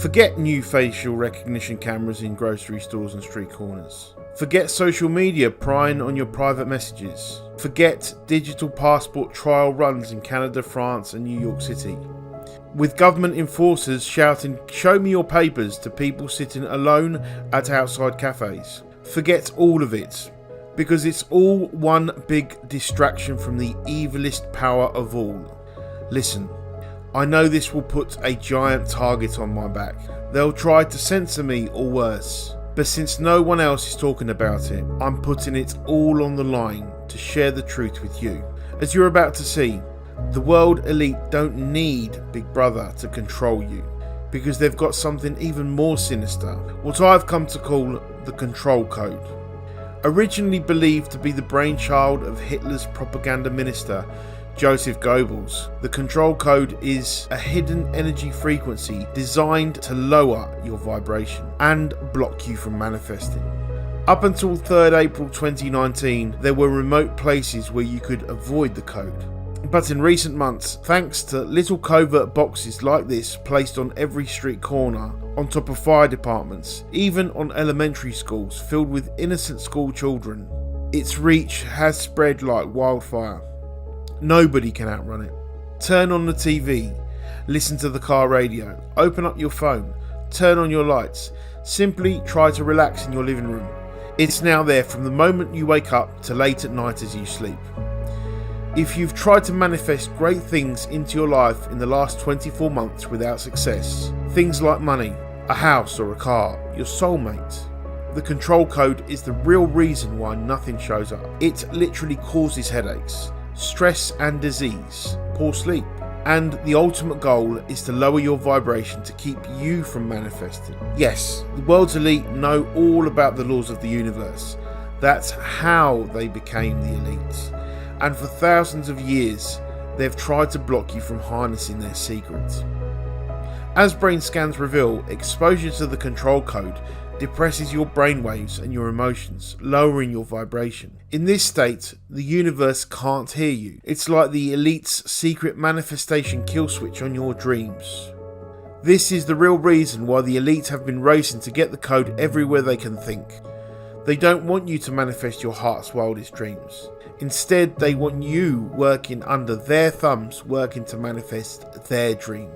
Forget new facial recognition cameras in grocery stores and street corners. Forget social media prying on your private messages. Forget digital passport trial runs in Canada, France and New York City. With government enforcers shouting, "Show me your papers," to people sitting alone at outside cafes. Forget all of it, because it's all one big distraction from the evilest power of all. Listen, I know this will put a giant target on my back. They'll try to censor me or worse. But since no one else is talking about it, I'm putting it all on the line to share the truth with you. As you're about to see, the world elite don't need Big Brother to control you, because they've got something even more sinister, what I've come to call the control code. Originally believed to be the brainchild of Hitler's propaganda minister, Joseph Goebbels, the control code is a hidden energy frequency designed to lower your vibration and block you from manifesting. Up until 3rd April 2019, there were remote places where you could avoid the code. But in recent months, thanks to little covert boxes like this placed on every street corner, on top of fire departments, even on elementary schools filled with innocent school children, its reach has spread like wildfire. Nobody can outrun it. Turn on the TV, listen to the car radio, open up your phone, turn on your lights, simply try to relax in your living room. It's now there from the moment you wake up to late at night as you sleep. If you've tried to manifest great things into your life in the last 24 months without success, things like money, a house or a car, your soulmate, the control code is the real reason why nothing shows up. It literally causes headaches, stress and disease, poor sleep, and the ultimate goal is to lower your vibration to keep you from manifesting. Yes, the world's elite know all about the laws of the universe. That's how they became the elite, and for thousands of years they've tried to block you from harnessing their secrets. As brain scans reveal, exposure to the control code depresses your brainwaves and your emotions, lowering your vibration. In this state, the universe can't hear you. It's like the elite's secret manifestation kill switch on your dreams. This is the real reason why the elite have been racing to get the code everywhere they can think. They don't want you to manifest your heart's wildest dreams. Instead, they want you working under their thumbs, working to manifest their dream.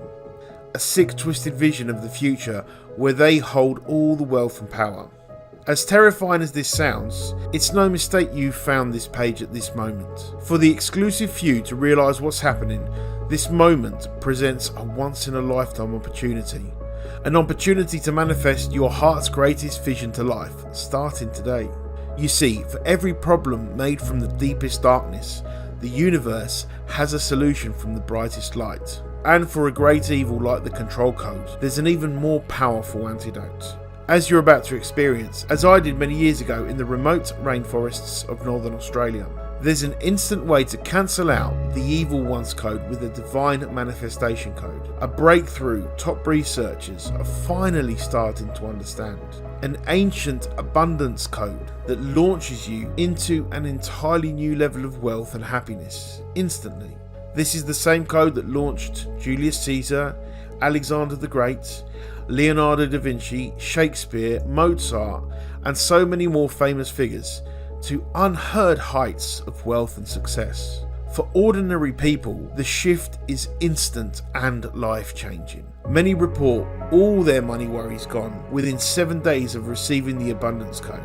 A sick, twisted vision of the future where they hold all the wealth and power. As terrifying as this sounds, it's no mistake you've found this page at this moment. For the exclusive few to realise what's happening, this moment presents a once-in-a-lifetime opportunity. An opportunity to manifest your heart's greatest vision to life, starting today. You see, for every problem made from the deepest darkness, the universe has a solution from the brightest light. And for a great evil like the control code, there's an even more powerful antidote. As you're about to experience, as I did many years ago in the remote rainforests of Northern Australia, there's an instant way to cancel out the evil one's code with a divine manifestation code. A breakthrough top researchers are finally starting to understand. An ancient abundance code that launches you into an entirely new level of wealth and happiness instantly. This is the same code that launched Julius Caesar, Alexander the Great, Leonardo da Vinci, Shakespeare, Mozart, and so many more famous figures to unheard heights of wealth and success. For ordinary people, the shift is instant and life-changing. Many report all their money worries gone within 7 days of receiving the abundance code.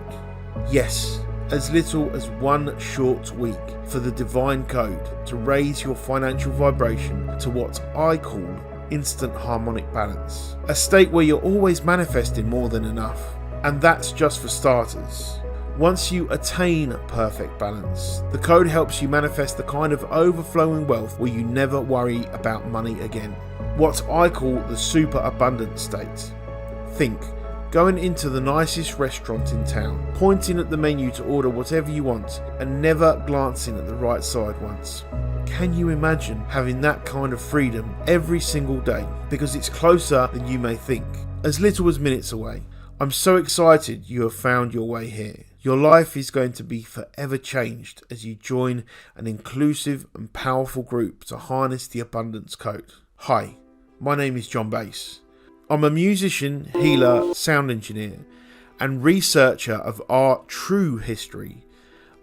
Yes, as little as 1 short week for the divine code to raise your financial vibration to what I call instant harmonic balance. A state where you're always manifesting more than enough. And that's just for starters. Once you attain perfect balance, the code helps you manifest the kind of overflowing wealth where you never worry about money again. What I call the super abundant state. Think, going into the nicest restaurant in town, pointing at the menu to order whatever you want, and never glancing at the right side once. Can you imagine having that kind of freedom every single day? Because it's closer than you may think, as little as minutes away. I'm so excited you have found your way here. Your life is going to be forever changed as you join an inclusive and powerful group to harness the abundance code. Hi, my name is John Bass. I'm a musician, healer, sound engineer, and researcher of art true history,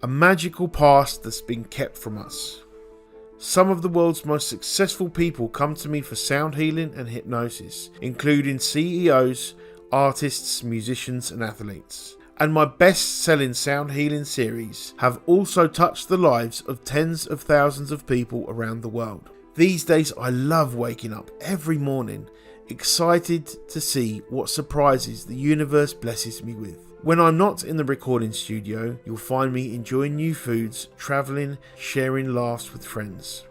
a magical past that's been kept from us. Some of the world's most successful people come to me for sound healing and hypnosis, including CEOs, artists, musicians, and athletes. And my best-selling sound healing series have also touched the lives of tens of thousands of people around the world. These days I love waking up every morning, excited to see what surprises the universe blesses me with. When I'm not in the recording studio, you'll find me enjoying new foods, travelling, sharing laughs with friends.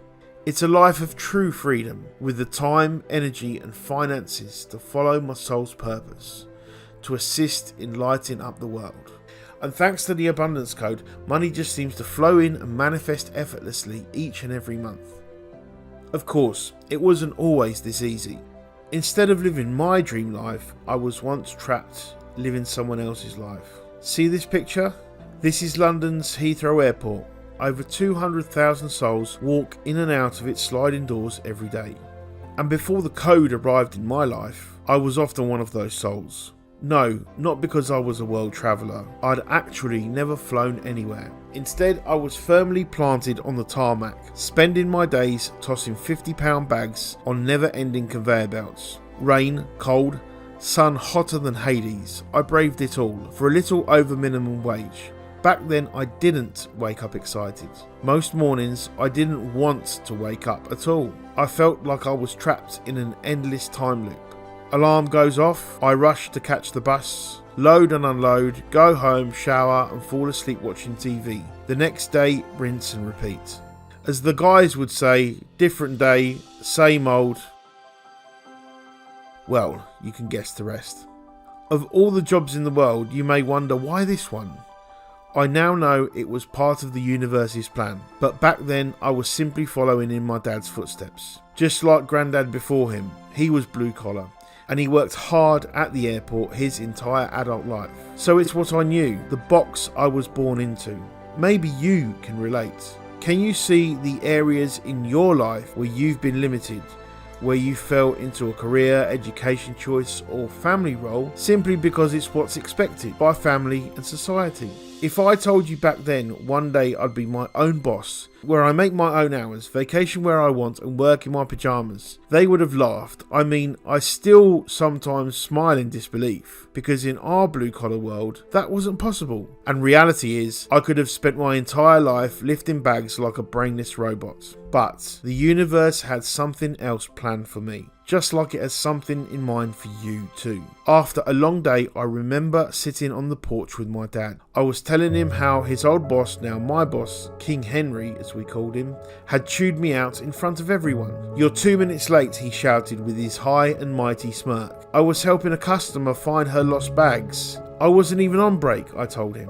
It's a life of true freedom, with the time, energy and finances to follow my soul's purpose, to assist in lighting up the world. And thanks to the abundance code, money just seems to flow in and manifest effortlessly each and every month. Of course, it wasn't always this easy. Instead of living my dream life, I was once trapped living someone else's life. See this picture? This is London's Heathrow Airport. Over 200,000 souls walk in and out of its sliding doors every day. And before the code arrived in my life, I was often one of those souls. No, not because I was a world traveller. I'd actually never flown anywhere. Instead, I was firmly planted on the tarmac, spending my days tossing £50 bags on never-ending conveyor belts. Rain, cold, sun hotter than Hades. I braved it all for a little over minimum wage. Back then, I didn't wake up excited. Most mornings, I didn't want to wake up at all. I felt like I was trapped in an endless time loop. Alarm goes off, I rush to catch the bus, load and unload, go home, shower and fall asleep watching TV. The next day, rinse and repeat. As the guys would say, different day, same old. Well, you can guess the rest. Of all the jobs in the world, you may wonder why this one? I now know it was part of the universe's plan, but back then I was simply following in my dad's footsteps. Just like Grandad before him, he was blue collar, and he worked hard at the airport his entire adult life. So it's what I knew, the box I was born into. Maybe you can relate. Can you see the areas in your life where you've been limited, where you fell into a career, education choice or family role simply because it's what's expected by family and society? If I told you back then one day I'd be my own boss, where I make my own hours, vacation where I want and work in my pyjamas, they would have laughed. I mean, I still sometimes smile in disbelief, because in our blue collar world, that wasn't possible. And reality is, I could have spent my entire life lifting bags like a brainless robot. But the universe had something else planned for me, just like it has something in mind for you too. After a long day, I remember sitting on the porch with my dad. I was telling him how his old boss, now my boss, King Henry as we called him, had chewed me out in front of everyone. "You're 2 minutes late," he shouted with his high and mighty smirk. I was helping a customer find her lost bags. I wasn't even on break, I told him.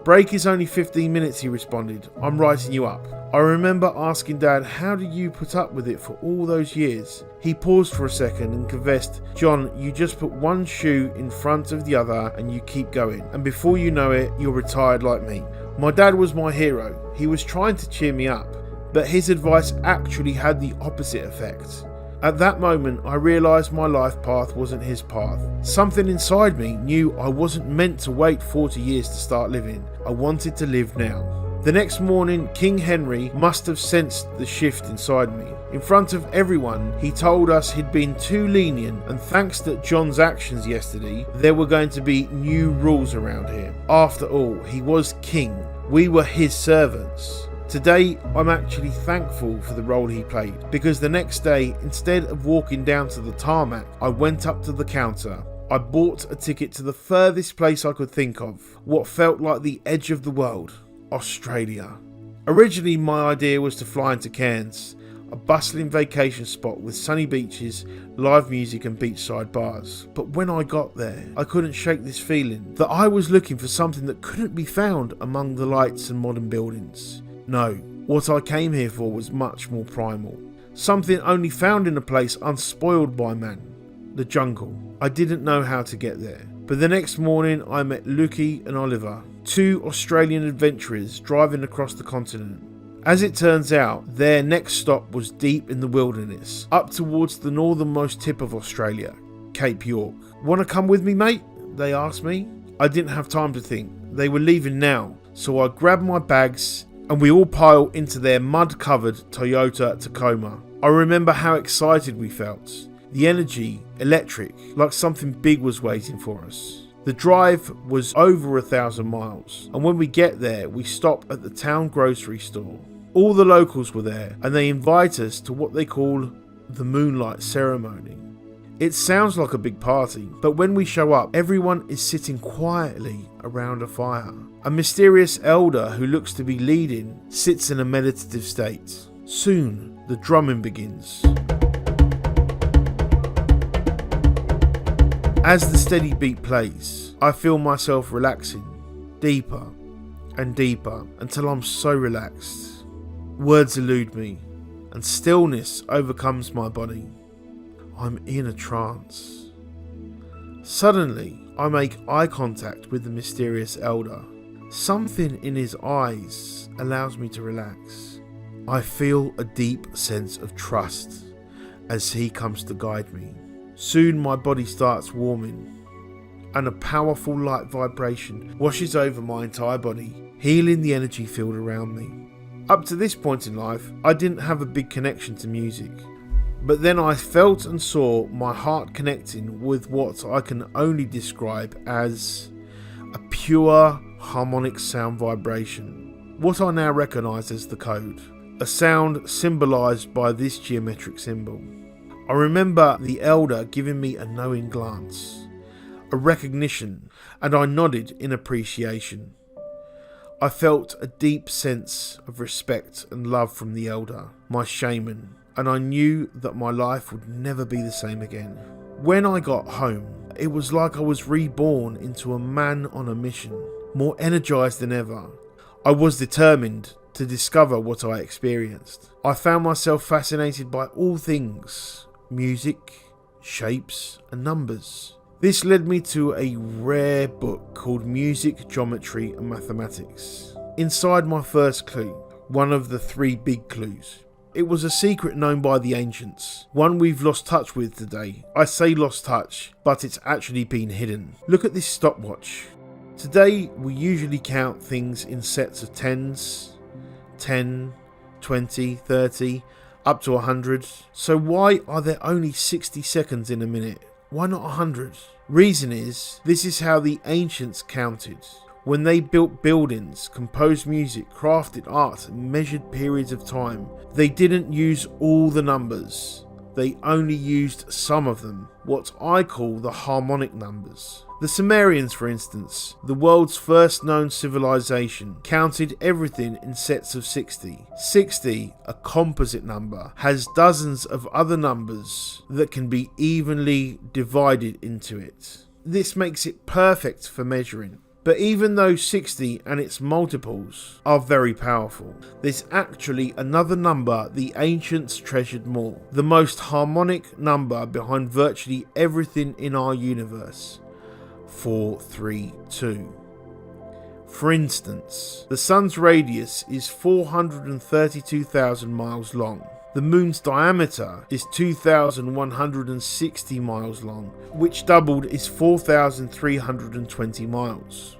"Break is only 15 minutes, he responded. "I'm writing you up." I remember asking Dad, how did you put up with it for all those years? He paused for a second and confessed, "John, you just put one shoe in front of the other and you keep going. And before you know it, you're retired like me." My dad was my hero. He was trying to cheer me up, but his advice actually had the opposite effect. At that moment, I realised my life path wasn't his path. Something inside me knew I wasn't meant to wait 40 years to start living. I wanted to live now. The next morning, King Henry must have sensed the shift inside me. In front of everyone, he told us he'd been too lenient, and thanks to John's actions yesterday, there were going to be new rules around here. After all, he was king. We were his servants. Today, I'm actually thankful for the role he played, because the next day, instead of walking down to the tarmac, I went up to the counter. I bought a ticket to the furthest place I could think of, what felt like the edge of the world, Australia. Originally, my idea was to fly into Cairns, a bustling vacation spot with sunny beaches, live music and beachside bars. But when I got there, I couldn't shake this feeling that I was looking for something that couldn't be found among the lights and modern buildings. No, what I came here for was much more primal. Something only found in a place unspoiled by man. The jungle. I didn't know how to get there. But the next morning I met Lukey and Oliver, two Australian adventurers driving across the continent. As it turns out, their next stop was deep in the wilderness, up towards the northernmost tip of Australia, Cape York. "Wanna come with me, mate?" they asked me. I didn't have time to think. They were leaving now, so I grabbed my bags and we all piled into their mud-covered Toyota Tacoma. I remember how excited we felt. The energy, electric, like something big was waiting for us. The drive was over 1,000 miles, and when we get there, we stop at the town grocery store. All the locals were there, and they invite us to what they call the moonlight ceremony. It sounds like a big party, but when we show up, everyone is sitting quietly around a fire. A mysterious elder who looks to be leading sits in a meditative state. Soon, the drumming begins. As the steady beat plays, I feel myself relaxing deeper and deeper until I'm so relaxed. Words elude me, and stillness overcomes my body. I'm in a trance. Suddenly, I make eye contact with the mysterious elder. Something in his eyes allows me to relax. I feel a deep sense of trust as he comes to guide me. Soon my body starts warming, and a powerful light vibration washes over my entire body, healing the energy field around me. Up to this point in life, I didn't have a big connection to music. But then I felt and saw my heart connecting with what I can only describe as a pure harmonic sound vibration. What I now recognise as the code. A sound symbolised by this geometric symbol. I remember the elder giving me a knowing glance, a recognition, and I nodded in appreciation. I felt a deep sense of respect and love from the elder, my shaman, and I knew that my life would never be the same again. When I got home, it was like I was reborn into a man on a mission, more energized than ever. I was determined to discover what I experienced. I found myself fascinated by all things, music, shapes, and numbers. This led me to a rare book called Music, Geometry, and Mathematics. Inside my first clue, one of the 3 big clues. It was a secret known by the ancients, one we've lost touch with today. I say lost touch, but it's actually been hidden. Look at this stopwatch. Today, we usually count things in sets of tens, 10, 20, 30, up to 100. So why are there only 60 seconds in a minute? Why not 100? Reason is, this is how the ancients counted. When they built buildings, composed music, crafted art, and measured periods of time, they didn't use all the numbers. They only used some of them, what I call the harmonic numbers. The Sumerians, for instance, the world's first known civilization, counted everything in sets of 60. 60, a composite number, has dozens of other numbers that can be evenly divided into it. This makes it perfect for measuring. But even though 60 and its multiples are very powerful, there's actually another number the ancients treasured more. The most harmonic number behind virtually everything in our universe. 432. For instance, the sun's radius is 432,000 miles long. The moon's diameter is 2,160 miles long, which doubled is 4,320 miles.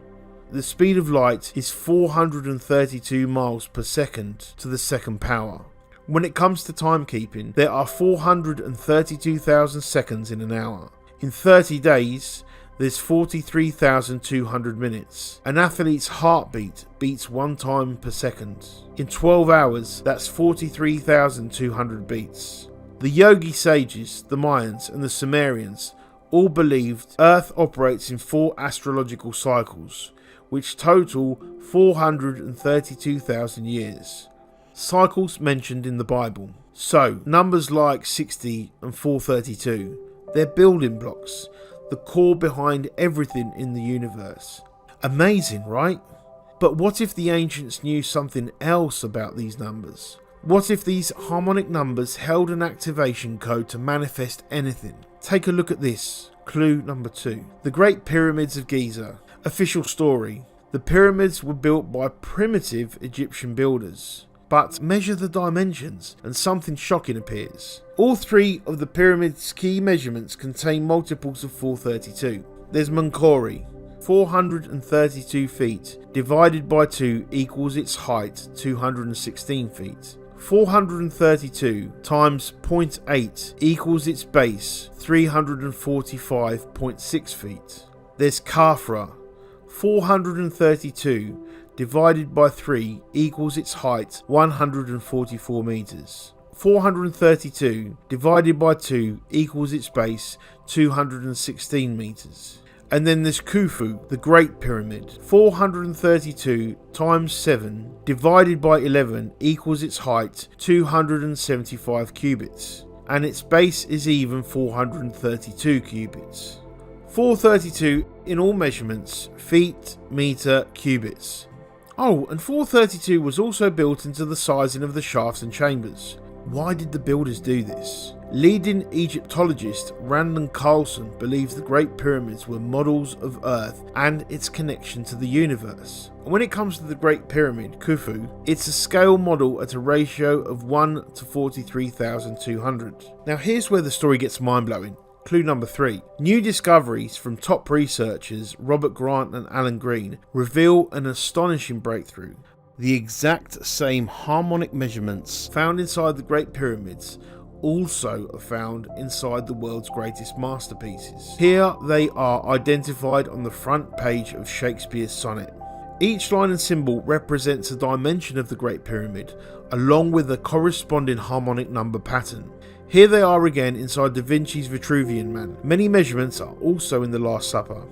The speed of light is 432 miles per second to the second power. When it comes to timekeeping, there are 432,000 seconds in an hour. In 30 days, there's 43,200 minutes. An athlete's heartbeat beats 1 time per second. In 12 hours, that's 43,200 beats. The Yogi sages, the Mayans, and the Sumerians all believed Earth operates in 4 astrological cycles, which total 432,000 years. Cycles mentioned in the Bible. So, numbers like 60 and 432, they're building blocks, the core behind everything in the universe. Amazing, right? But what if the ancients knew something else about these numbers? What if these harmonic numbers held an activation code to manifest anything? Take a look at this. Clue number 2. The Great Pyramids of Giza. Official story. The pyramids were built by primitive Egyptian builders. But measure the dimensions and something shocking appears. All three of the pyramid's key measurements contain multiples of 432. There's Menkori, 432 feet, divided by 2 equals its height, 216 feet. 432 times 0.8 equals its base, 345.6 feet. There's Khafra, 432 divided by 3 equals its height, 144 meters. 432 divided by 2 equals its base, 216 meters. And then there's Khufu, the Great Pyramid. 432 times 7 divided by 11 equals its height, 275 cubits. And its base is even 432 cubits. 432 in all measurements, feet, meter, cubits. Oh, and 432 was also built into the sizing of the shafts and chambers. Why did the builders do this? Leading Egyptologist Randon Carlson believes the Great Pyramids were models of Earth and its connection to the universe. And when it comes to the Great Pyramid, Khufu, it's a scale model at a ratio of 1 to 43,200. Now here's where the story gets mind-blowing. Clue number 3. New discoveries from top researchers Robert Grant and Alan Green reveal an astonishing breakthrough. The exact same harmonic measurements found inside the Great Pyramids also are found inside the world's greatest masterpieces. Here they are identified on the front page of Shakespeare's sonnet. Each line and symbol represents a dimension of the Great Pyramid, along with a corresponding harmonic number pattern. Here they are again inside Da Vinci's Vitruvian Man. Many measurements are also in the Last Supper.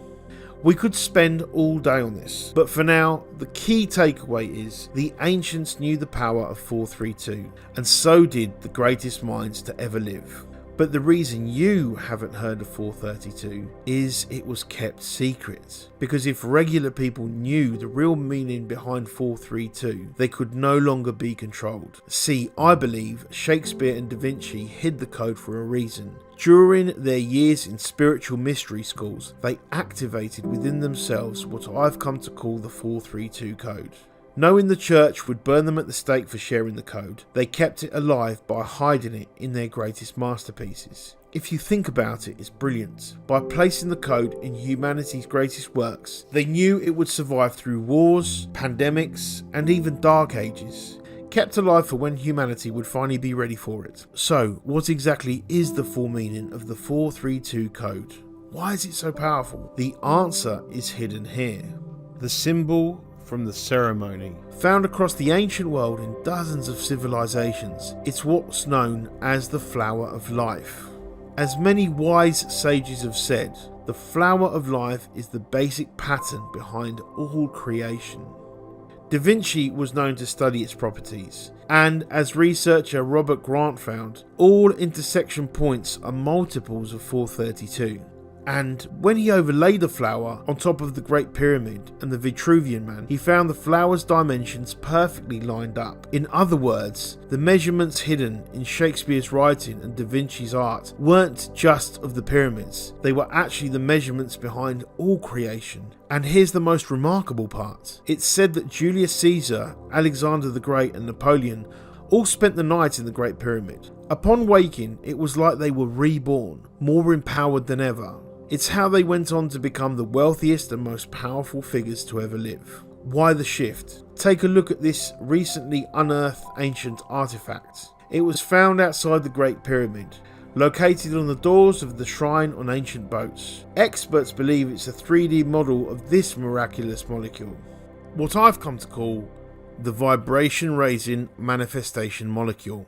We could spend all day on this, but for now, the key takeaway is the ancients knew the power of 432, and so did the greatest minds to ever live. But the reason you haven't heard of 432 is it was kept secret. Because if regular people knew the real meaning behind 432, they could no longer be controlled. See, I believe Shakespeare and Da Vinci hid the code for a reason. During their years in spiritual mystery schools, they activated within themselves what I've come to call the 432 code. Knowing the church would burn them at the stake for sharing the code, they kept it alive by hiding it in their greatest masterpieces. If you think about it, it's brilliant. By placing the code in humanity's greatest works, they knew it would survive through wars, pandemics, and even dark ages. Kept alive for when humanity would finally be ready for it. So, what exactly is the full meaning of the 432 code? Why is it so powerful? The answer is hidden here. The symbol from the ceremony. Found across the ancient world in dozens of civilizations, it's what's known as the flower of life. As many wise sages have said, the flower of life is the basic pattern behind all creation. Da Vinci was known to study its properties, and as researcher Robert Grant found, all intersection points are multiples of 432. And when he overlaid the flower on top of the Great Pyramid and the Vitruvian Man, he found the flower's dimensions perfectly lined up. In other words, the measurements hidden in Shakespeare's writing and Da Vinci's art weren't just of the pyramids, they were actually the measurements behind all creation. And here's the most remarkable part. It's said that Julius Caesar, Alexander the Great and Napoleon all spent the night in the Great Pyramid. Upon waking, it was like they were reborn, more empowered than ever. It's how they went on to become the wealthiest and most powerful figures to ever live. Why the shift? Take a look at this recently unearthed ancient artifact. It was found outside the Great Pyramid, located on the doors of the shrine on ancient boats. Experts believe it's a 3D model of this miraculous molecule, what I've come to call the vibration-raising manifestation molecule.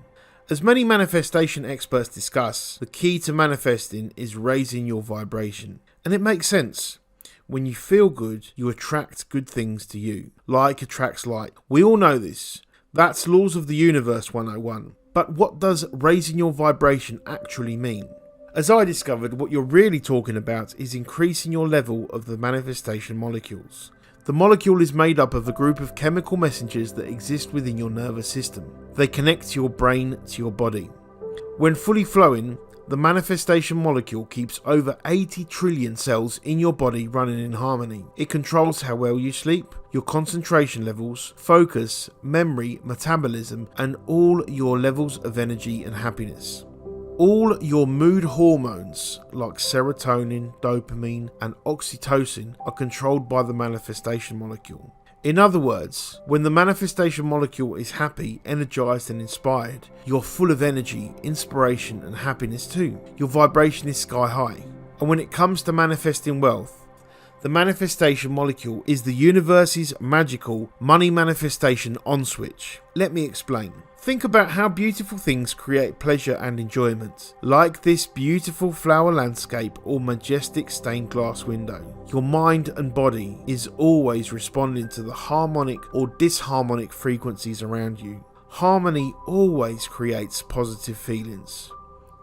As many manifestation experts discuss, the key to manifesting is raising your vibration. And it makes sense. When you feel good, you attract good things to you. Like attracts like. We all know this. That's Laws of the Universe 101. But what does raising your vibration actually mean? As I discovered, what you're really talking about is increasing your level of the manifestation molecules. The molecule is made up of a group of chemical messengers that exist within your nervous system. They connect your brain to your body. When fully flowing, The manifestation molecule keeps over 80 trillion cells in your body running in harmony. It controls how well you sleep, your concentration levels, focus, memory, metabolism, and all your levels of energy and happiness. All your mood hormones like serotonin, dopamine, and oxytocin are controlled by the manifestation molecule. In other words, when the manifestation molecule is happy, energized, and inspired, you're full of energy, inspiration, and happiness too. Your vibration is sky high. And when it comes to manifesting wealth, the manifestation molecule is the universe's magical money manifestation on switch. Let me explain. Think about how beautiful things create pleasure and enjoyment, like this beautiful flower landscape or majestic stained glass window. Your mind and body is always responding to the harmonic or disharmonic frequencies around you. Harmony always creates positive feelings.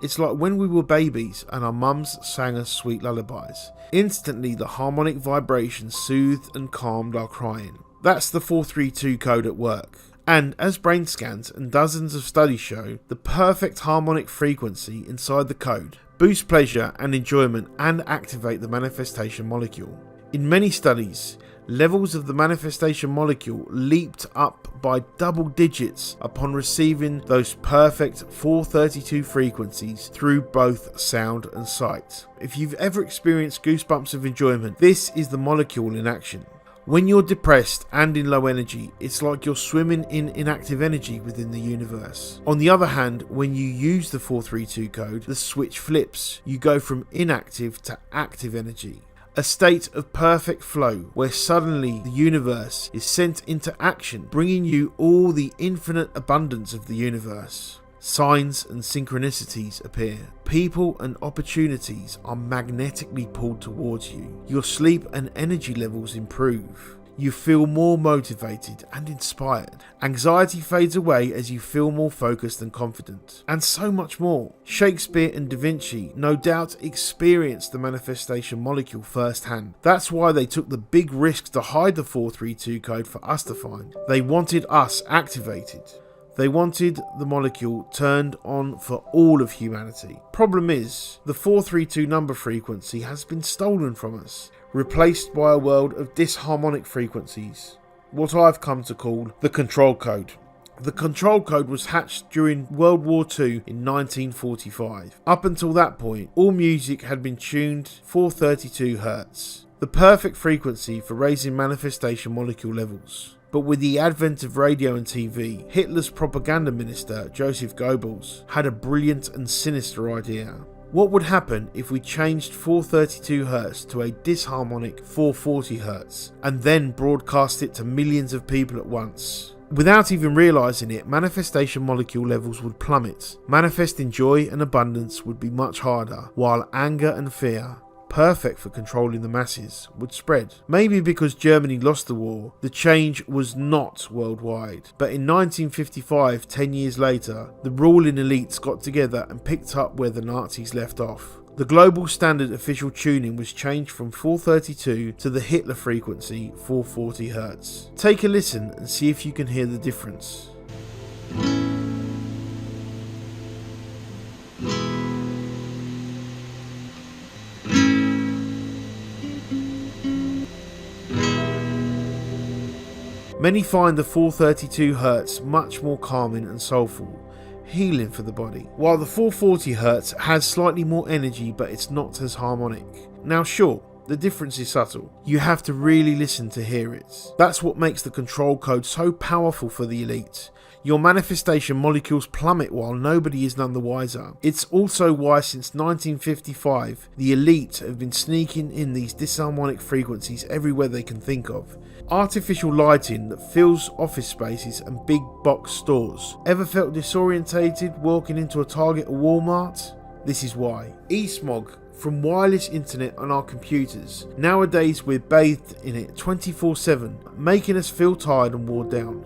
It's like when we were babies and our mums sang us sweet lullabies. Instantly the harmonic vibration soothed and calmed our crying. That's the 432 code at work. And as brain scans and dozens of studies show, the perfect harmonic frequency inside the code boosts pleasure and enjoyment and activate the manifestation molecule. In many studies, levels of the manifestation molecule leaped up by double digits upon receiving those perfect 432 frequencies through both sound and sight. If you've ever experienced goosebumps of enjoyment, this is the molecule in action. When you're depressed and in low energy, it's like you're swimming in inactive energy within the universe. On the other hand, when you use the 432 code, the switch flips. You go from inactive to active energy. A state of perfect flow where suddenly the universe is sent into action, bringing you all the infinite abundance of the universe. Signs and synchronicities appear. People and opportunities are magnetically pulled towards you. Your sleep and energy levels improve. You feel more motivated and inspired. Anxiety fades away as you feel more focused and confident. And so much more. Shakespeare and Da Vinci no doubt experienced the manifestation molecule firsthand. That's why they took the big risks to hide the 432 code for us to find. They wanted us activated. They wanted the molecule turned on for all of humanity. Problem is, the 432 number frequency has been stolen from us, replaced by a world of disharmonic frequencies, what I've come to call the control code. The control code was hatched during World War II in 1945. Up until that point, all music had been tuned 432 Hz, the perfect frequency for raising manifestation molecule levels. But with the advent of radio and TV, Hitler's propaganda minister, Joseph Goebbels, had a brilliant and sinister idea. What would happen if we changed 432 Hz to a disharmonic 440 Hz and then broadcast it to millions of people at once? Without even realising it, manifestation molecule levels would plummet. Manifesting joy and abundance would be much harder, while anger and fear, perfect for controlling the masses, would spread. Maybe because Germany lost the war, the change was not worldwide. But in 1955, 10 years later, the ruling elites got together and picked up where the Nazis left off. The global standard official tuning was changed from 432 to the Hitler frequency 440 Hz. Take a listen and see if you can hear the difference. Many find the 432 Hz much more calming and soulful, healing for the body, while the 440 Hz has slightly more energy but it's not as harmonic. Now sure, the difference is subtle. You have to really listen to hear it. That's what makes the control code so powerful for the elite. Your manifestation molecules plummet while nobody is none the wiser. It's also why since 1955, the elite have been sneaking in these disharmonic frequencies everywhere they can think of. Artificial lighting that fills office spaces and big box stores. Ever felt disorientated walking into a Target or Walmart? This is why. E-smog from wireless internet on our computers. Nowadays we're bathed in it 24/7, making us feel tired and worn down.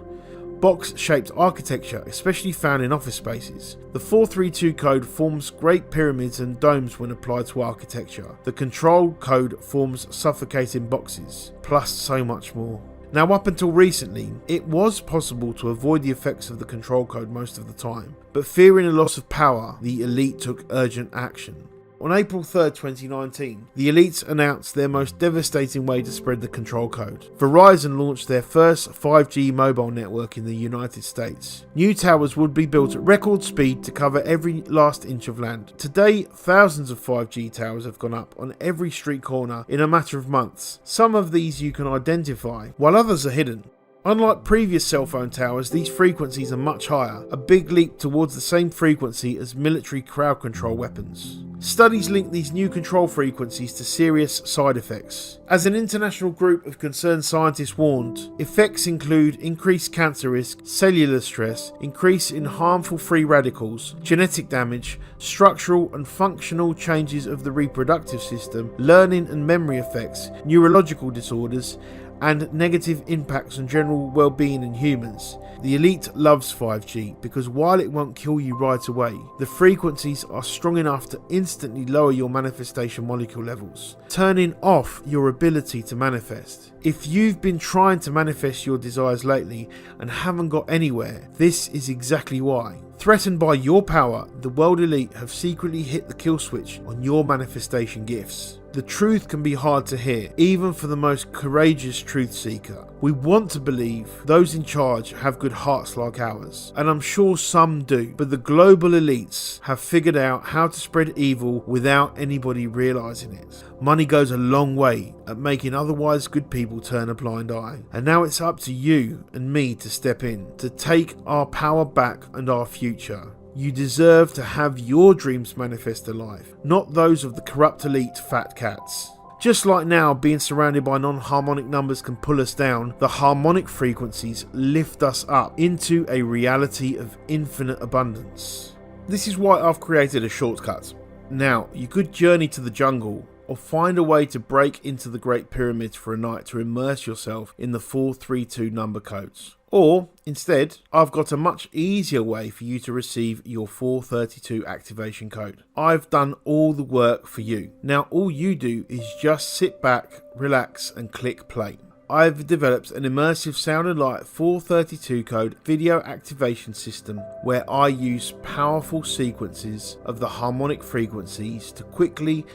Box-shaped architecture, especially found in office spaces. The 432 code forms great pyramids and domes when applied to architecture. The control code forms suffocating boxes, plus so much more. Now, up until recently, it was possible to avoid the effects of the control code most of the time, but fearing a loss of power, the elite took urgent action. On April 3rd, 2019, the elites announced their most devastating way to spread the control code. Verizon launched their first 5G mobile network in the United States. New towers would be built at record speed to cover every last inch of land. Today, thousands of 5G towers have gone up on every street corner in a matter of months. Some of these you can identify, while others are hidden. Unlike previous cell phone towers, these frequencies are much higher, a big leap towards the same frequency as military crowd control weapons. Studies link these new control frequencies to serious side effects. As an international group of concerned scientists warned, effects include increased cancer risk, cellular stress, increase in harmful free radicals, genetic damage, structural and functional changes of the reproductive system, learning and memory effects, neurological disorders, and negative impacts on general well-being in humans. The elite loves 5G because while it won't kill you right away, the frequencies are strong enough to instantly lower your manifestation molecule levels, turning off your ability to manifest. If you've been trying to manifest your desires lately and haven't got anywhere, this is exactly why. Threatened by your power, the world elite have secretly hit the kill switch on your manifestation gifts. The truth can be hard to hear, even for the most courageous truth seeker. We want to believe those in charge have good hearts like ours, and I'm sure some do, but the global elites have figured out how to spread evil without anybody realizing it. Money goes a long way at making otherwise good people turn a blind eye, and now it's up to you and me to step in, to take our power back and our future. You deserve to have your dreams manifest alive, not those of the corrupt elite fat cats. Just like now, being surrounded by non-harmonic numbers can pull us down, the harmonic frequencies lift us up into a reality of infinite abundance. This is why I've created a shortcut. Now, you could journey to the jungle, or find a way to break into the Great Pyramids for a night to immerse yourself in the 432 number codes. Or, instead, I've got a much easier way for you to receive your 432 activation code. I've done all the work for you. Now all you do is just sit back, relax and click play. I've developed an immersive sound and light 432 code video activation system where I use powerful sequences of the harmonic frequencies to quickly,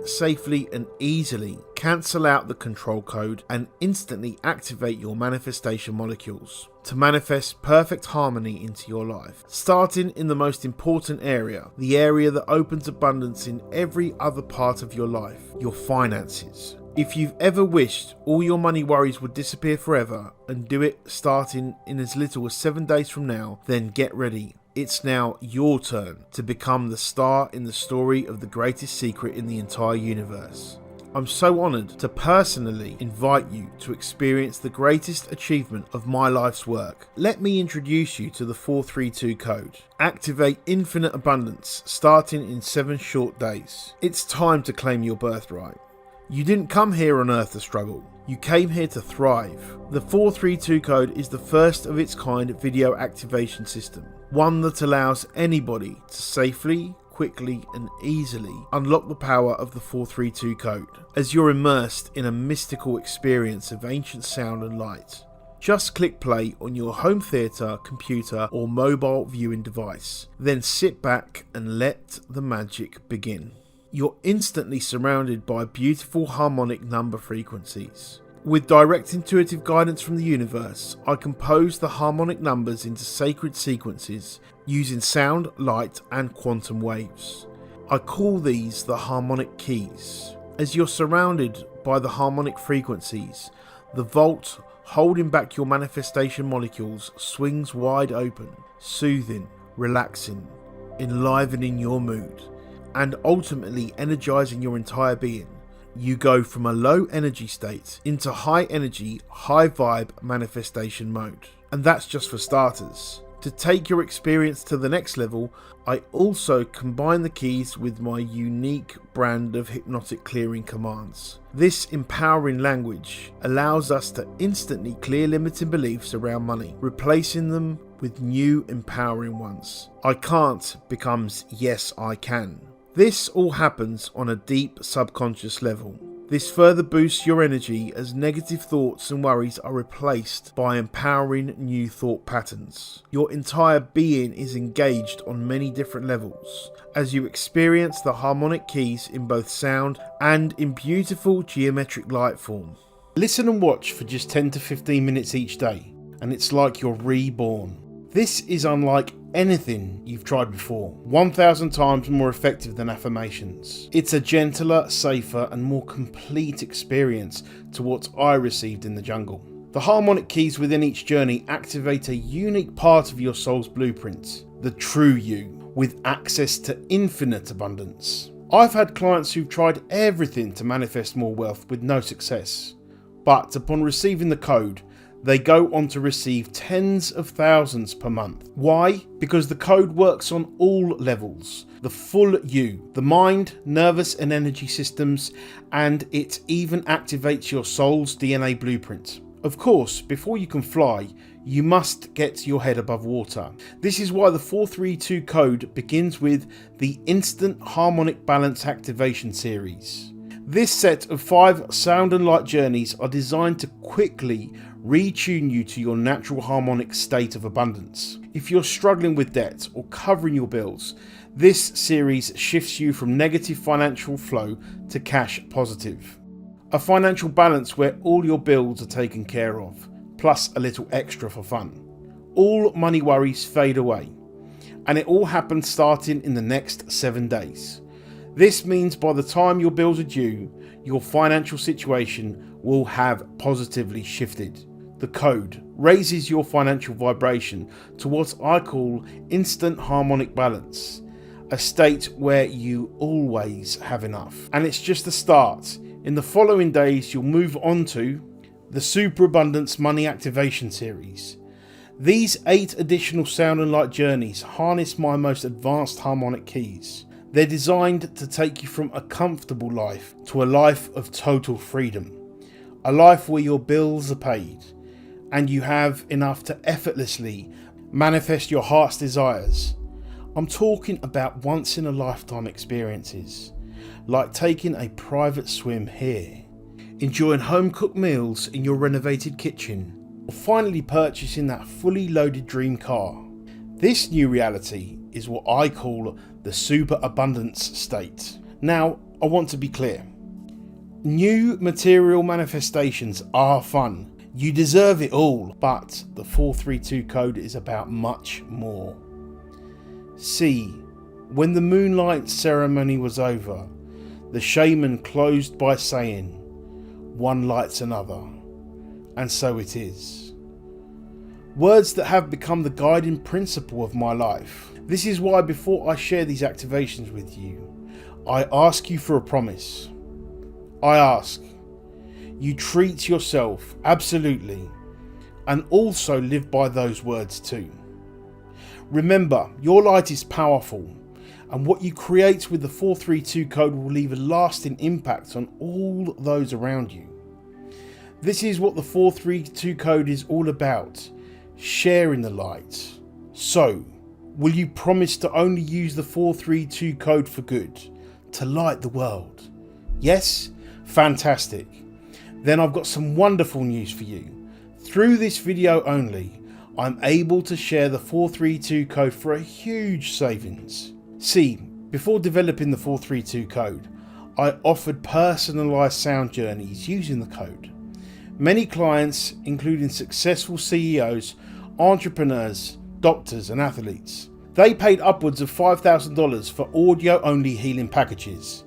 safely and easily cancel out the control code and instantly activate your manifestation molecules to manifest perfect harmony into your life, starting in the most important area, the area that opens abundance in every other part of your life, your finances. If you've ever wished all your money worries would disappear forever and do it starting in as little as 7 days from now, then get ready. It's now your turn to become the star in the story of the greatest secret in the entire universe. I'm so honoured to personally invite you to experience the greatest achievement of my life's work. Let me introduce you to the 432 code. Activate infinite abundance starting in 7 short days. It's time to claim your birthright. You didn't come here on Earth to struggle. You came here to thrive. The 432 code is the first of its kind video activation system, one that allows anybody to safely, quickly and easily unlock the power of the 432 code as you're immersed in a mystical experience of ancient sound and light. Just click play on your home theatre, computer or mobile viewing device, then sit back and let the magic begin. You're instantly surrounded by beautiful harmonic number frequencies. With direct intuitive guidance from the universe, I compose the harmonic numbers into sacred sequences using sound, light and quantum waves. I call these the harmonic keys. As you're surrounded by the harmonic frequencies, the vault holding back your manifestation molecules swings wide open, soothing, relaxing, enlivening your mood, and ultimately energizing your entire being. You go from a low energy state into high energy, high vibe manifestation mode. And that's just for starters. To take your experience to the next level, I also combine the keys with my unique brand of hypnotic clearing commands. This empowering language allows us to instantly clear limiting beliefs around money, replacing them with new empowering ones. I can't becomes yes I can. This all happens on a deep subconscious level. This further boosts your energy as negative thoughts and worries are replaced by empowering new thought patterns. Your entire being is engaged on many different levels as you experience the harmonic keys in both sound and in beautiful geometric light form. Listen and watch for just 10 to 15 minutes each day, and it's like you're reborn. This is unlike anything you've tried before, 1,000 times more effective than affirmations. It's a gentler, safer and more complete experience to what I received in the jungle. The harmonic keys within each journey activate a unique part of your soul's blueprint, the true you, with access to infinite abundance. I've had clients who've tried everything to manifest more wealth with no success, but upon receiving the code, they go on to receive tens of thousands per month. Why? Because the code works on all levels. The full you, the mind, nervous and energy systems, and it even activates your soul's DNA blueprint. Of course, before you can fly, you must get your head above water. This is why the 432 code begins with the Instant Harmonic Balance Activation series. This set of 5 sound and light journeys are designed to quickly retune you to your natural harmonic state of abundance. If you're struggling with debt or covering your bills, this series shifts you from negative financial flow to cash positive. A financial balance where all your bills are taken care of, plus a little extra for fun. All money worries fade away, and it all happens starting in the next 7 days. This means by the time your bills are due, your financial situation will have positively shifted. The code raises your financial vibration to what I call instant harmonic balance, a state where you always have enough. And it's just the start. In the following days, you'll move on to the Superabundance Money Activation Series. These 8 additional sound and light journeys harness my most advanced harmonic keys. They're designed to take you from a comfortable life to a life of total freedom. A life where your bills are paid and you have enough to effortlessly manifest your heart's desires. I'm talking about once in a lifetime experiences, like taking a private swim here, enjoying home cooked meals in your renovated kitchen, or finally purchasing that fully loaded dream car. This new reality is what I call the super abundance state. Now, I want to be clear. New material manifestations are fun. You deserve it all, but the 432 code is about much more. See, when the moonlight ceremony was over, the shaman closed by saying, "One lights another," and so it is. Words that have become the guiding principle of my life. This is why before I share these activations with you, I ask you for a promise. I ask you treat yourself absolutely and also live by those words too. Remember, your light is powerful, and what you create with the 432 code will leave a lasting impact on all those around you. This is what the 432 code is all about, sharing the light. So, will you promise to only use the 432 code for good, to light the world? Yes? Fantastic. Then I've got some wonderful news for you. Through this video only, I'm able to share the 432 code for a huge savings. See, before developing the 432 code, I offered personalised sound journeys using the code. Many clients, including successful CEOs, entrepreneurs, doctors and athletes, they paid upwards of $5,000 for audio-only healing packages.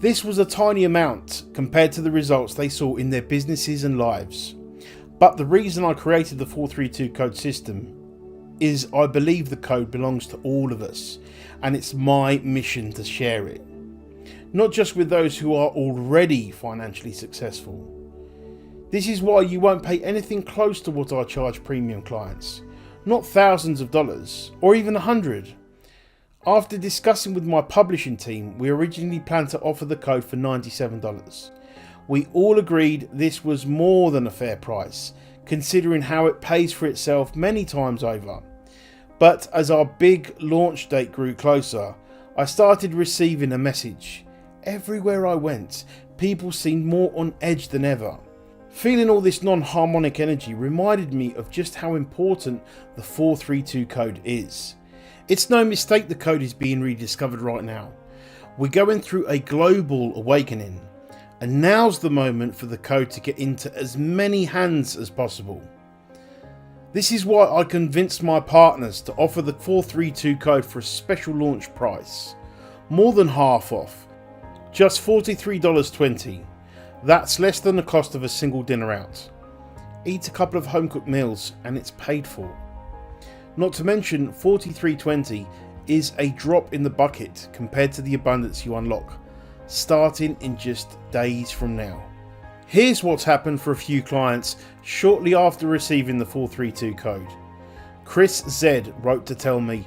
This was a tiny amount compared to the results they saw in their businesses and lives. But the reason I created the 432 code system is I believe the code belongs to all of us, and it's my mission to share it. Not just with those who are already financially successful. This is why you won't pay anything close to what I charge premium clients. Not thousands of dollars, or even 100. After discussing with my publishing team, we originally planned to offer the code for $97. We all agreed this was more than a fair price, considering how it pays for itself many times over. But as our big launch date grew closer, I started receiving a message. Everywhere I went, people seemed more on edge than ever. Feeling all this non-harmonic energy reminded me of just how important the 432 code is. It's no mistake the code is being rediscovered right now. We're going through a global awakening, and now's the moment for the code to get into as many hands as possible. This is why I convinced my partners to offer the 432 code for a special launch price. More than half off. Just $43.20. That's less than the cost of a single dinner out. Eat a couple of home cooked meals and it's paid for. Not to mention $43.20 is a drop in the bucket compared to the abundance you unlock, starting in just days from now. Here's what's happened for a few clients shortly after receiving the 432 code. Chris Z wrote to tell me,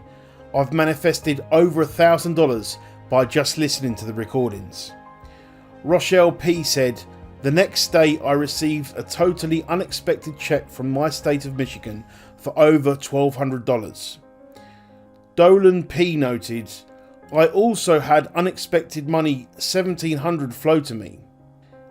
"I've manifested over $1,000 by just listening to the recordings." Rochelle P said, "The next day I received a totally unexpected check from my state of Michigan for over $1,200. Dolan P noted, "I also had unexpected money $1,700 flow to me."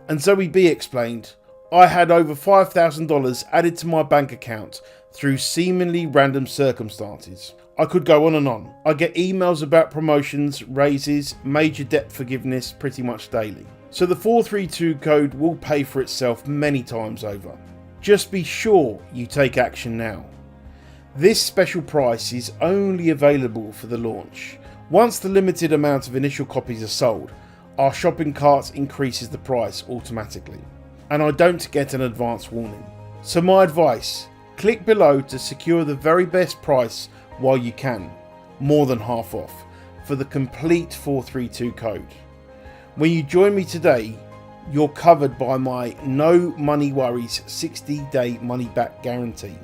And Zoe B explained, "I had over $5,000 added to my bank account through seemingly random circumstances." I could go on and on. I get emails about promotions, raises, major debt forgiveness pretty much daily. So the 432 code will pay for itself many times over. Just be sure you take action now. This special price is only available for the launch. Once the limited amount of initial copies are sold, our shopping cart increases the price automatically, and I don't get an advance warning. So my advice, click below to secure the very best price while you can, more than half off, for the complete 432 code. When you join me today, you're covered by my no money worries 60-day money back guarantee.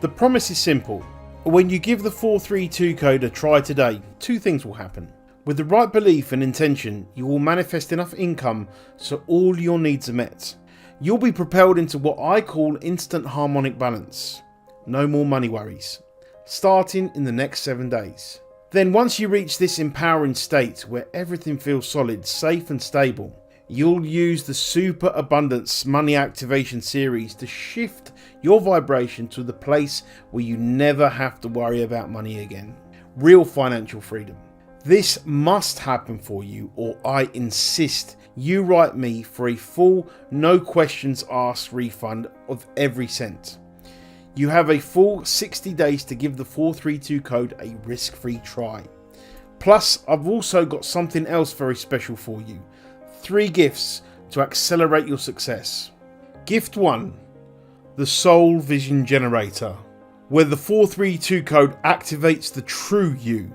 The promise is simple. When you give the 432 code a try today, two things will happen. With the right belief and intention, you will manifest enough income so all your needs are met. You'll be propelled into what I call instant harmonic balance. No more money worries. Starting in the next 7 days. Then once you reach this empowering state where everything feels solid, safe and stable, you'll use the Super Abundance Money Activation Series to shift your vibration to the place where you never have to worry about money again. Real financial freedom. This must happen for you, or I insist you write me for a full, no questions asked refund of every cent. You have a full 60 days to give the 432 code a risk-free try. Plus, I've also got something else very special for you. 3 gifts to accelerate your success. Gift 1, the Soul Vision Generator, where the 432 code activates the true you.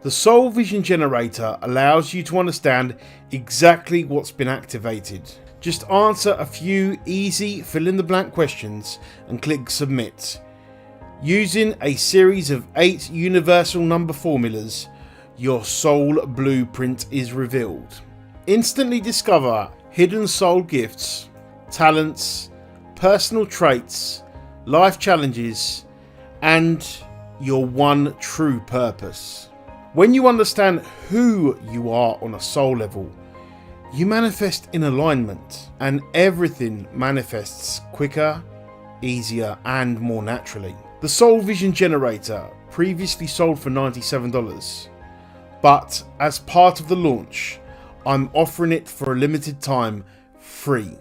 The Soul Vision Generator allows you to understand exactly what's been activated. Just answer a few easy fill-in-the-blank questions and click Submit. Using a series of 8 universal number formulas, your soul blueprint is revealed. Instantly discover hidden soul gifts, talents, personal traits, life challenges, and your one true purpose. When you understand who you are on a soul level, you manifest in alignment, and everything manifests quicker, easier, and more naturally. The Soul Vision Generator previously sold for $97, but as part of the launch, I'm offering it for a limited time free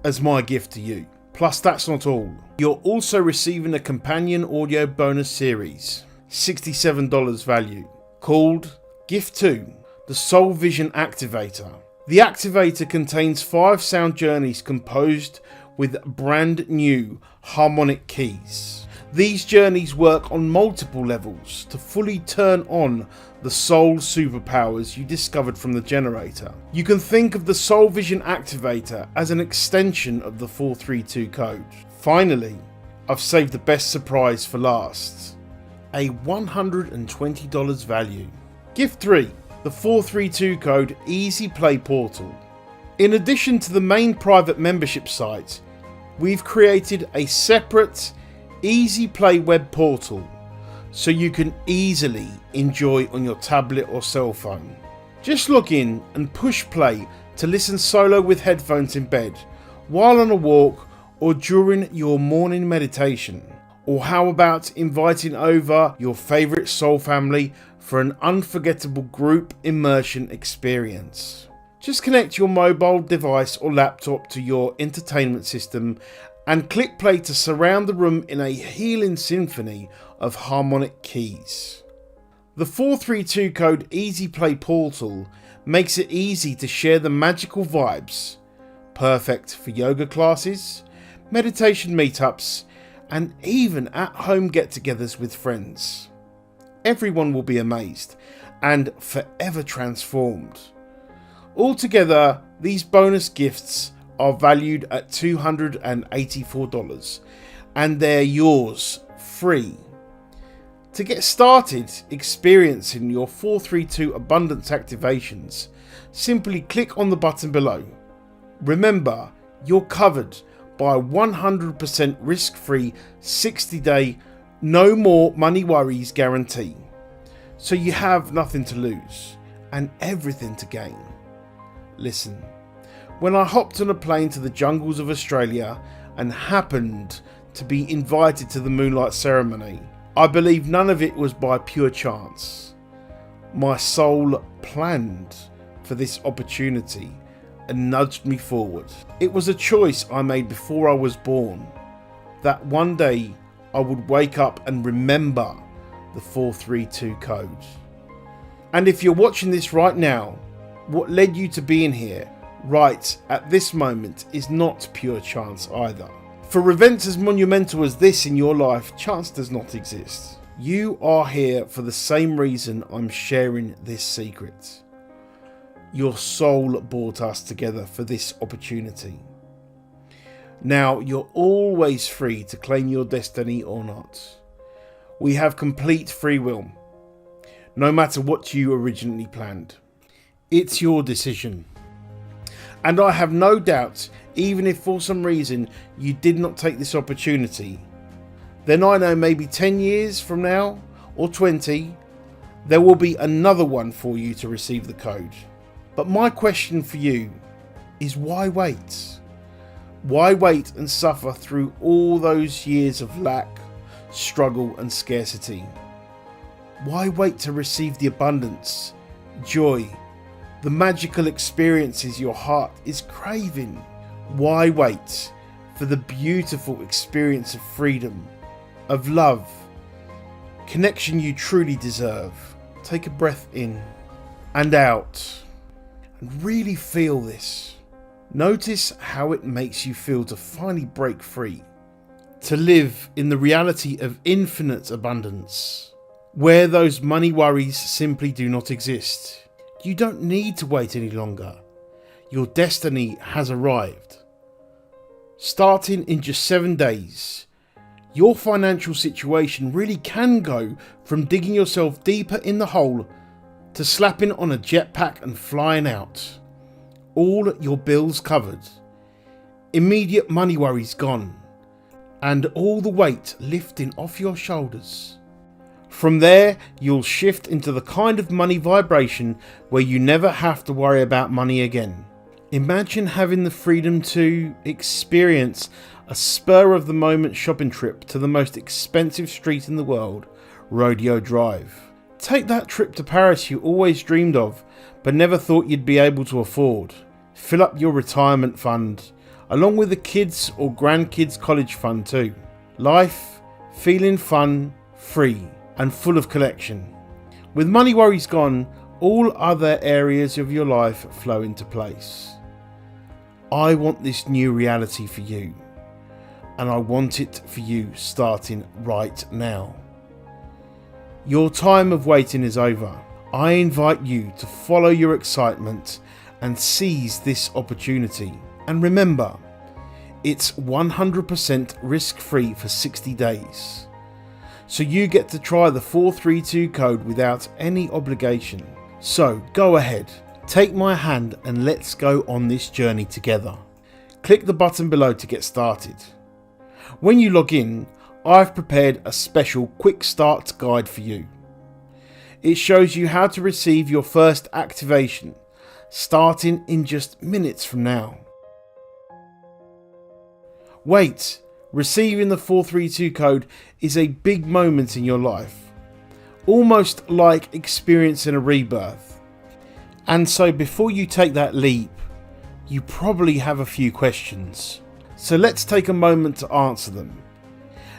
as my gift to you. Plus, that's not all. You're also receiving a companion audio bonus series, $67 value, called Gift 2, the Soul Vision Activator. The activator contains 5 sound journeys composed with brand new harmonic keys. These journeys work on multiple levels to fully turn on the soul superpowers you discovered from the generator. You can think of the Soul Vision Activator as an extension of the 432 code. Finally, I've saved the best surprise for last, a $120 value. Gift 3, the 432 code Easy Play Portal. In addition to the main private membership site, we've created a separate Easy Play web portal so you can easily enjoy on your tablet or cell phone. Just log in and push play to listen solo with headphones in bed, while on a walk, or during your morning meditation? Or how about inviting over your favourite soul family for an unforgettable group immersion experience? Just connect your mobile device or laptop to your entertainment system and click play to surround the room in a healing symphony of harmonic keys. The 432 code Easy Play portal makes it easy to share the magical vibes, perfect for yoga classes, meditation meetups, and even at-home get-togethers with friends. Everyone will be amazed and forever transformed. Altogether, these bonus gifts are valued at $284, and they're yours free. To get started experiencing your 432 abundance activations, simply click on the button below. Remember, you're covered by a 100% risk-free 60-day no more money worries guarantee. So you have nothing to lose and everything to gain. Listen, when I hopped on a plane to the jungles of Australia and happened to be invited to the moonlight ceremony, I believe none of it was by pure chance. My soul planned for this opportunity and nudged me forward. It was a choice I made before I was born, that one day I would wake up and remember the 432 code. And if you're watching this right now, what led you to being here right at this moment is not pure chance either. For events as monumental as this in your life, chance does not exist. You are here for the same reason I'm sharing this secret. Your soul brought us together for this opportunity. Now, you're always free to claim your destiny or not. We have complete free will, no matter what you originally planned. It's your decision. And I have no doubt, even if for some reason you did not take this opportunity, then I know maybe 10 years from now, or 20, there will be another one for you to receive the code. But my question for you is, why wait? Why wait and suffer through all those years of lack, struggle and scarcity? Why wait to receive the abundance, joy, the magical experiences your heart is craving? Why wait for the beautiful experience of freedom, of love, connection you truly deserve? Take a breath in and out. And really feel this. Notice how it makes you feel to finally break free, to live in the reality of infinite abundance, where those money worries simply do not exist. You don't need to wait any longer. Your destiny has arrived. Starting in just 7 days, your financial situation really can go from digging yourself deeper in the hole to slapping on a jetpack and flying out. All your bills covered, immediate money worries gone, and all the weight lifting off your shoulders. From there, you'll shift into the kind of money vibration where you never have to worry about money again. Imagine having the freedom to experience a spur-of-the-moment shopping trip to the most expensive street in the world, Rodeo Drive. Take that trip to Paris you always dreamed of, but never thought you'd be able to afford. Fill up your retirement fund, along with the kids' or grandkids' college fund too. Life feeling fun, free, and full of collection. With money worries gone, all other areas of your life flow into place. I want this new reality for you, and I want it for you starting right now. Your time of waiting is over. I invite you to follow your excitement and seize this opportunity. And remember, it's 100% risk-free for 60 days. So you get to try the 432 code without any obligation. So go ahead, take my hand and let's go on this journey together. Click the button below to get started. When you log in, I've prepared a special quick start guide for you. It shows you how to receive your first activation, starting in just minutes from now. Wait, receiving the 432 code is a big moment in your life, almost like experiencing a rebirth. And so before you take that leap, you probably have a few questions. So let's take a moment to answer them.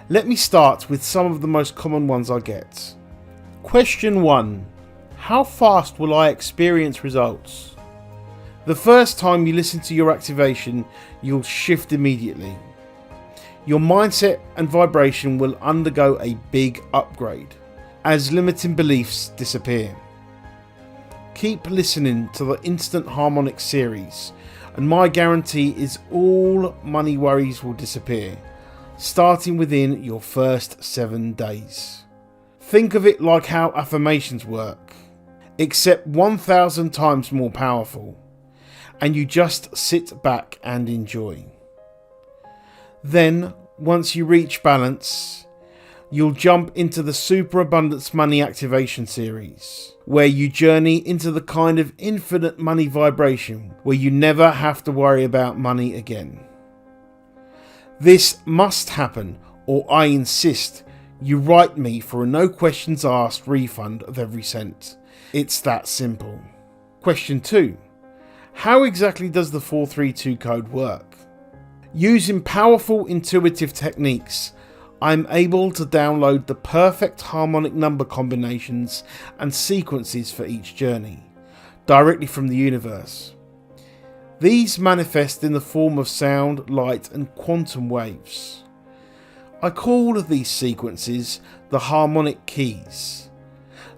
Let me start with some of the most common ones I get. Question 1. How fast will I experience results? The first time you listen to your activation, you'll shift immediately. Your mindset and vibration will undergo a big upgrade as limiting beliefs disappear. Keep listening to the Instant Harmonic series, and my guarantee is all money worries will disappear, starting within your first 7 days. Think of it like how affirmations work, except 1,000 times more powerful, and you just sit back and enjoy. Then, once you reach balance, you'll jump into the Superabundance Money Activation series, where you journey into the kind of infinite money vibration where you never have to worry about money again. This must happen, or I insist you write me for a no questions asked refund of every cent. It's that simple. Question 2. How exactly does the 432 code work? Using powerful intuitive techniques, I'm able to download the perfect harmonic number combinations and sequences for each journey, directly from the universe. These manifest in the form of sound, light, and quantum waves. I call these sequences the harmonic keys.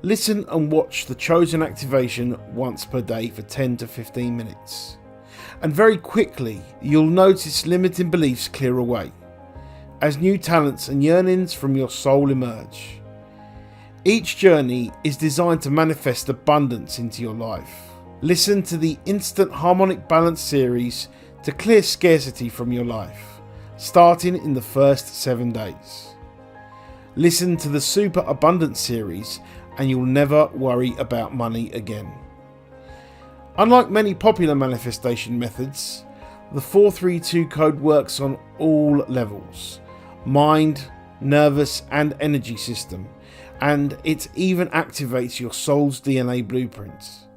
Listen and watch the chosen activation once per day for 10 to 15 minutes. And very quickly, you'll notice limiting beliefs clear away, as new talents and yearnings from your soul emerge. Each journey is designed to manifest abundance into your life. Listen to the Instant Harmonic Balance series to clear scarcity from your life, starting in the first 7 days. Listen to the Super Abundance series and you'll never worry about money again. Unlike many popular manifestation methods, the 432 code works on all levels: mind, nervous and energy system, and it even activates your soul's DNA blueprint.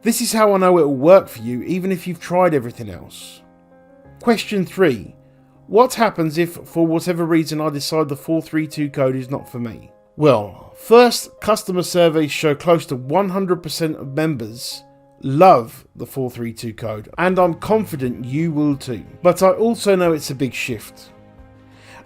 This is how I know it will work for you even if you've tried everything else. Question 3. What happens if, for whatever reason, I decide the 432 code is not for me? Well, first, customer surveys show close to 100% of members love the 432 code, and I'm confident you will too. But I also know it's a big shift,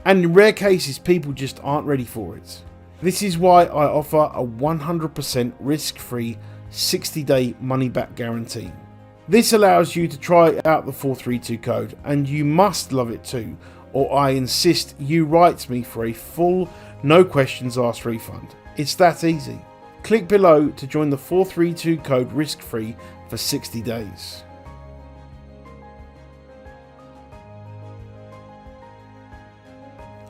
and in rare cases people just aren't ready for it. This is why I offer a 100% risk-free 60-day money-back guarantee. This allows you to try out the 432 code, and you must love it too, or I insist you write me for a full no questions asked refund. It's that easy. Click below to join the 432 code risk-free for 60 days.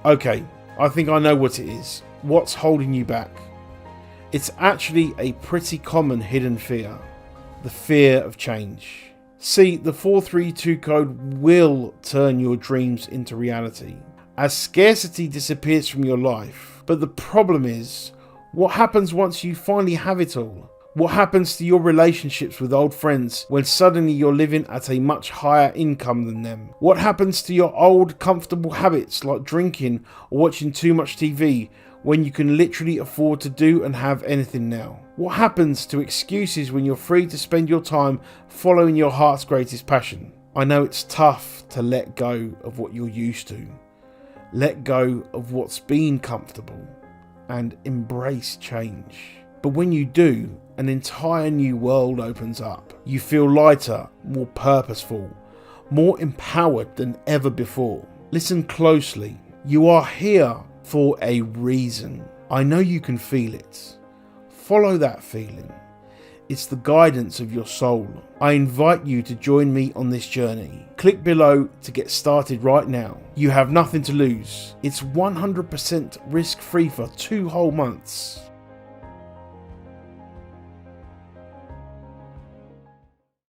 Okay, I think I know what it is. What's holding you back? It's actually a pretty common hidden fear. The fear of change. See, the 432 code will turn your dreams into reality, as scarcity disappears from your life. But the problem is, what happens once you finally have it all? What happens to your relationships with old friends when suddenly you're living at a much higher income than them? What happens to your old comfortable habits like drinking or watching too much TV when you can literally afford to do and have anything now? What happens to excuses when you're free to spend your time following your heart's greatest passion? I know it's tough to let go of what you're used to, let go of what's been comfortable, and embrace change. But when you do, an entire new world opens up. You feel lighter, more purposeful, more empowered than ever before. Listen closely. You are here for a reason. I know you can feel it. Follow that feeling. It's the guidance of your soul. I invite you to join me on this journey. Click below to get started right now. You have nothing to lose. It's 100% risk-free for 2 whole months.